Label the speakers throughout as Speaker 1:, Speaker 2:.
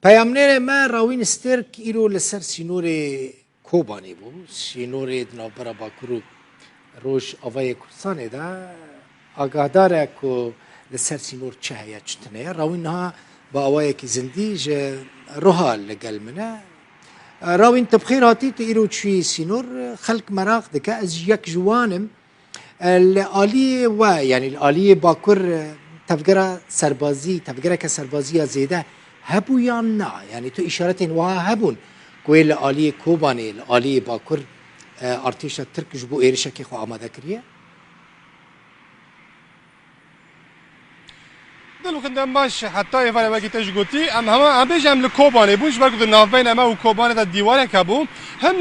Speaker 1: پیامنر ما راوین استرک ایرو لسر سینور کوبانی بو سینور دنابرا باکرو روش آوای کردستان دا آگاهداره که لسر سینور چه هیا چتنه راوین ها با آوای که زندی جه روها لگل منه راوین تبخیر هاتی تا ایرو چوی سینور خلق مراق دکه از یک جوانم الآلی و یعنی الآلی باکر تفکر سربازی تفکر که سربازی زیده هبو یا نه یعنی تو اشارت وها هبون که الآلی کوبانی الآلی باکر ارتش ترک جبو ایرشه که خو آماده کریه
Speaker 2: دلو خندم باش حتی ایوان وقتی تجگوتی هم بیشم لکوبانی بوش برکت نافین اما و کوبانی دا دیواره کبو هم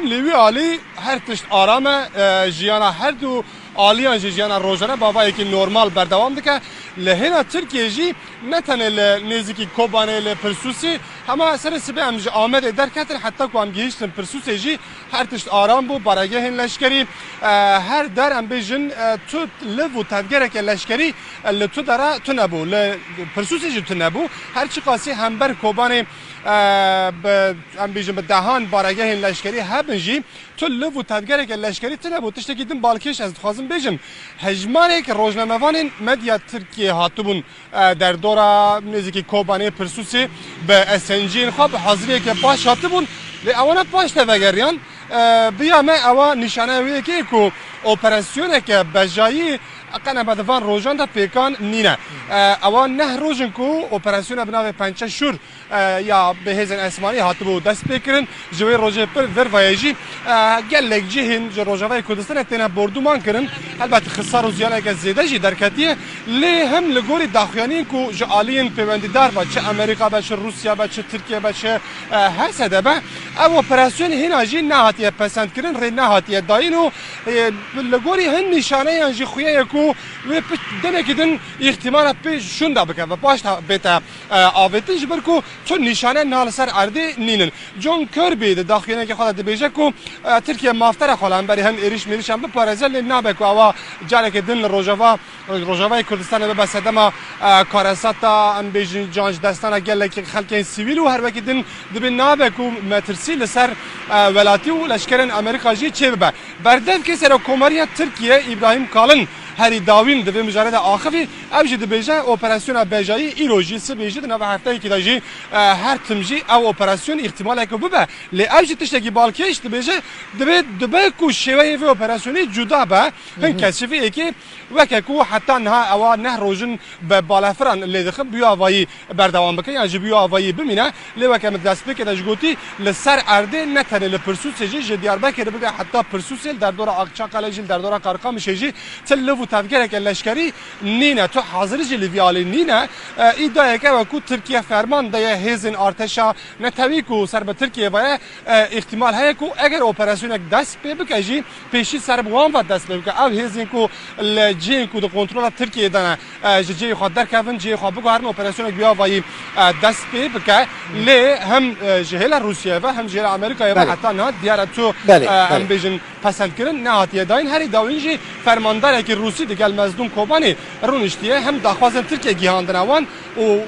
Speaker 2: لوی عالی هر تشت آرامه جیانا هر دو آلیان جیانا روزانه بابا یکی نورمال بردوام دکه لهنا ترکیه جی نتنه لنزیکی کوبانی لپرسوسی همه سر سبه هم جی آمده در کتر حتی که هم گیشتن پرسوسی جی هر تشت آرام بو برای هن لشکری هر در هم بیشن تو لو تفگره که لشکری لتو داره تو نبو لپرسوسی جی تو نبو هر چی قاسی هم بر کوبانی ام بیجم دهان بارگه این لشکری هبنجی تو لو تفگره که لشکری تو نبو تشتکی دن بالکش از خوازم بیجم هجمانه که روزنامه‌وان مدیا ترکیه هاتبون در دوره نزدیکی کوبانی پرسوسی به اسنجین خواب حاضریه که باش هاتبون لیوانه باش تفگریان بیا ما اوا نشانه ویه که کو اپراسیونه که بجایی قنا بدوان روزان دا پیکان نینه اوان نه روزن کو اپراسیون بناو پنچه شور یا به هزن اسمانی هاتبو دست پیکرن جوی روزه پر در وایجی گلک جهن جو روزوای کردستان تینا بردومان کرن البته خسار و زیانه که زیاده جی درکتیه لی هم لگوری داخیانین کو جو آلین پیوندیدار با چه امریکا با چه روسیا با چه ترکیه با چه هر سده با او اپراسیون هینا جی نهاتیه پسند کرن ری نهاتیه داینو لگوری هن نشانه انجی خویه کو و دنه کدن احتمال پیش شونده بکن و باش بیت آویتنج برکو تو نشانه نال سر ارده نینن جون کربی داخلی که خود بیجه کو ترکیه مافتر خالن بری هم ایریش میریش هم بپارزل نابکو اوا جاره کدن روجاوای کردستان به بسدما کارساتا ام بیجن جانج دستانه گله که خلک سیویل و هر وقت دن دبی نابکو مترسیل سر ولاتی و لشکرن امریکا جی چه به بردن که سر کوماریا ترکیه ابراهیم کالن هری داوین دوی مجرد آخری اوجی دبیجه اپراسیون بیجایی ایروجی سبیجی دنو هفته کی داجی هر تمجی او اپراسیون احتمال که ببه لی اوجی تشتگی بالکش دبیجه دبی کو شوی و اپراسیونی جدا به هن کشفی کی وککو حتی نه او نه روزن به بالافران لی دخل بیا وای بردوام بکن یعنی بیا وای بمینه لی وکم دست بک دجگوتی لسر ارده نتنه لپرسوس جی دیاربکر بگه حتی پرسوس در دور اقچاقل جی در دور قرقام شجی تلو تفکر که لشکری نینه تو حاضر جلی ویالی نینه ایده که وکو ترکیه فرمان ده هزین ارتشا نتوی کو سر به ترکیه و احتمال هست کو اگر اپراسیون دست بکجی پیشی سر بوام و دست بکه او هزین کو جین کو کنترل ترکیه دانه جی خود در کفن جی خود بگو هر اپراسیون بیا وای دست بکه لی هم جهل روسیه و هم جهل امریکا و حتی نه دیار تو هم بیشن پسند کردن نه هاتیه داین هری داوینجی فرماندار که روسی دیگه مزدون کوبانی رونشتیه هم داخوازن ترکیه گیهاندن اوان و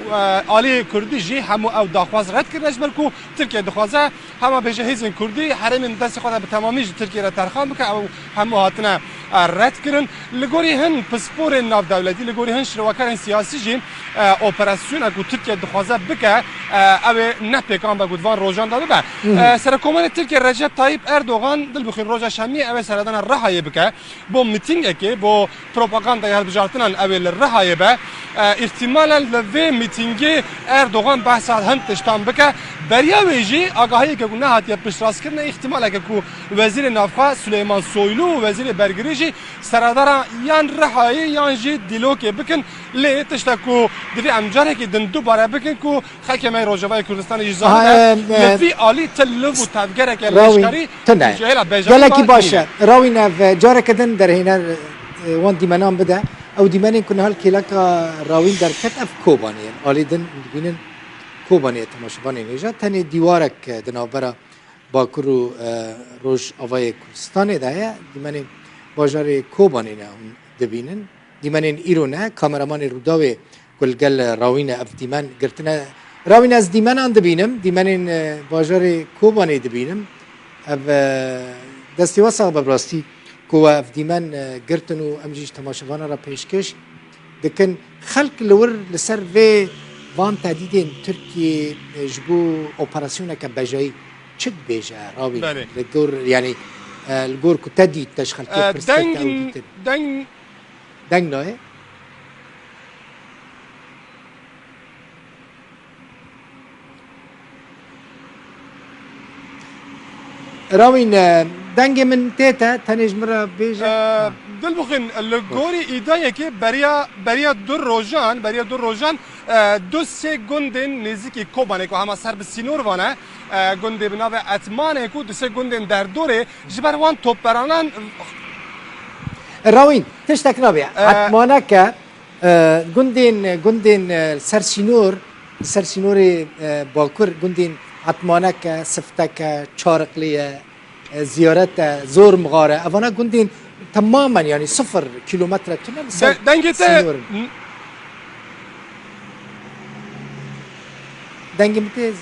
Speaker 2: آلی کردی جی هم او داخواز رد کردنش بلکو ترکیه دخوازه هم بیشه هیزن کردی حرم دست خود به تمامی ترکیه را ترخان بکه او هم هاتنه رد کردن لگوری هن پسپور ناو دولتی لگوری هن شروکار سیاسی جی اپراسیون اگو ترکیه دخوازه بکه او نه پیکان بگودوان روزان داده به سرکومان ترکیه رجب طایب اردوغان دل بخیر روزا شمی او سردان رهایی بکه با میتینگ که با پروپاگاندا هر بجارتنان اول رهایی به احتمالا لوی میتینگ اردوغان بحث هم تشتام بکه بریا ویجی آگاهی که نه هاتیه پشتراست کردن احتمالا که کو وزیر نافخا سلیمان سویلو و وزیر برگریجی سردار یان رهایی یان جی دیلو که بکن لی تشتکو دوی امجاره که دن دوباره بکن کو حکمه روجاوای کردستان اجزا لفی عالی تلو و تفگره که لشکری جهلا بیجاری
Speaker 1: گلکی باشه راوین جاره کدن در هینا وان دیمنان بده او دیمنین کنه هل کلاکا راوین در کتف کوبانیه عالی دن بینن کوبانیه تماشبانی نیجا تنی دیوارک دنابرا باکرو روش آوای کردستان ده دیمنین باجار کوبانی نه دبینن دیمنین ایرو نه کامرامان روداوی گلگل راوین اف دیمن گرتنه راوین از دیمنان دبینم دیمنین باجار کوبانی دبینم اف دستی واسه براستی کو اف دیمن گرتن و امجیش تماشاگان را پیشکش دکن خلق لور لسر و وان تهدیدین ترکیه جبو اپراسیون که بجایی چه بیجه راوین لگور یعنی الجور كنت تدي تشخل كيف دنگ نوعه راوين دنگ من تيتا تنج مرة بيجا
Speaker 2: دل بخن الجوري إيدايا كي بريا دور روجان دو سه گندن نزدیکی کوبانه که همه سر به سینور وانه گنده بناو اتمانه که دو سه گندن در دوره جبروان توپرانان
Speaker 1: راوین تشتک نابی اتمانه که گندن سر سینور باکر گندن اتمانه که سفته که چارقلیه زیارت زور مغاره اوانا گندن تماما يعني 0 كيلومتر تنم
Speaker 2: دنگته
Speaker 1: دنگ متيز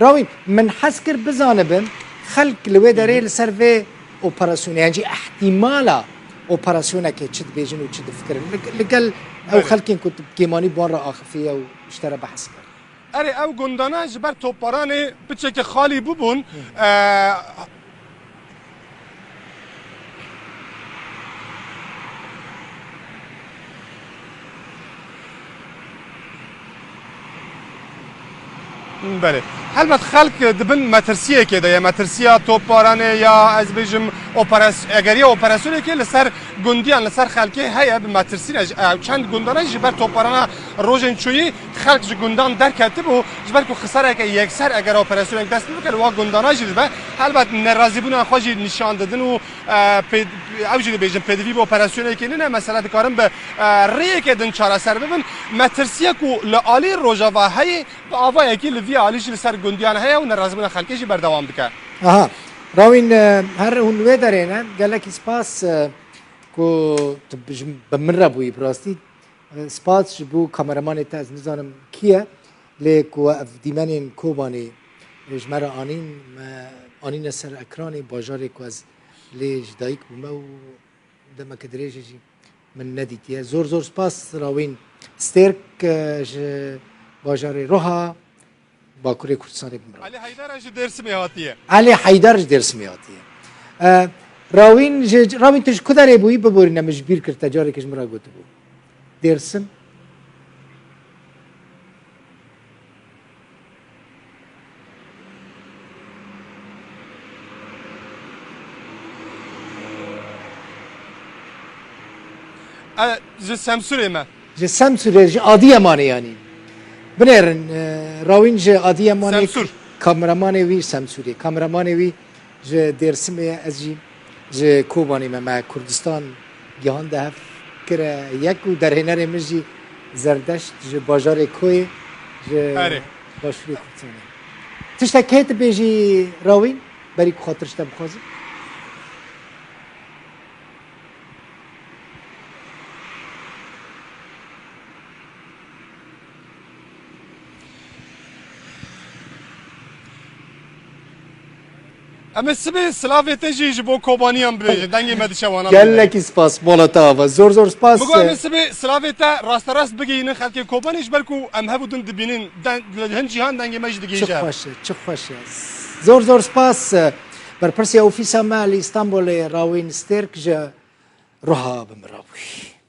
Speaker 1: راوين من حسكر بزانبم خلق لوي داري لسرفي اوبراسيون يعني احتمالا اوبراسيون كي تشد بيجن وتشد فكر لقال او خلقين كنت كيماني بون را اخفيه واشترى بحسكر
Speaker 2: اري او گندانه جبر توپارانه بچه خالی ببون بله البته خلق دبن مترسیه که یا مترسیا توپارانه یا از بیجم اگری اپراسیونی که لسر گندیان لسر خلقی هیا به مترسی چند گندانه جبر توپارانه روزن چویی خلق گندان در کتب و جبر کو خساره که یکسر اگر اپراسیون دست میکنه و گندانه جدی به البته ناراضی بودن خواجی نشان دادن و اوجی بیجم پدوی به اپراسیونی که نه مثلا کارم به ری که دن چاره سر ببین مترسیا کو لالی روزا و هی آوایی که لوی عالیش لسر گندیان هیا و ناراضی بودن خلقیش بردوام بکه
Speaker 1: آها راوین هر اون و دارینه قال لك سپاس کو بمره بوی براستی سپاس بو کامرامان تاز نزانم کیه لیکو اف دیمنین کوبانی جمره آنین سر اکرانی باجاری که از لیج دایک بومه و دمه کدریجی من ندیدیه زور سپاس راوین سترک باجاری روها باکوری کردستان بمرا
Speaker 2: علی حیدرش درس میاتیه
Speaker 1: علی حیدرش درس میاتیه راوین تش کداره بویی ببوری نمجبیر کرد تجاری کش مرا گوته بو درسم
Speaker 2: سمسوره ما
Speaker 1: سمسوره عادی مانه یعنی بنرن راوین ج عادی مانه کامرامان وی سمسوره کامرامان وی ج درسمه از ج کوبانی ما کردستان گهان ده کرا یک و در هنر مجی زردشت ج باجار کوی ج باشوری کردستانه تشتکیت بیجی راوین بری خاطرش بخوازی
Speaker 2: اما سبی سلاوی تجی جبو کوبانیان بیجی دنگی مدشوانا
Speaker 1: گل لکی سپاس بالاتا و زور سپاس
Speaker 2: بگو اما سبی سلاوی تا راست بگی این خلک کوبانیش بلکو ام هبودن دبینین هن جهان دنگی مجد گیجه
Speaker 1: چه خوشه زور سپاس بر پرسی اوفیسا مال استانبول راوین سترک جا روها بمراوی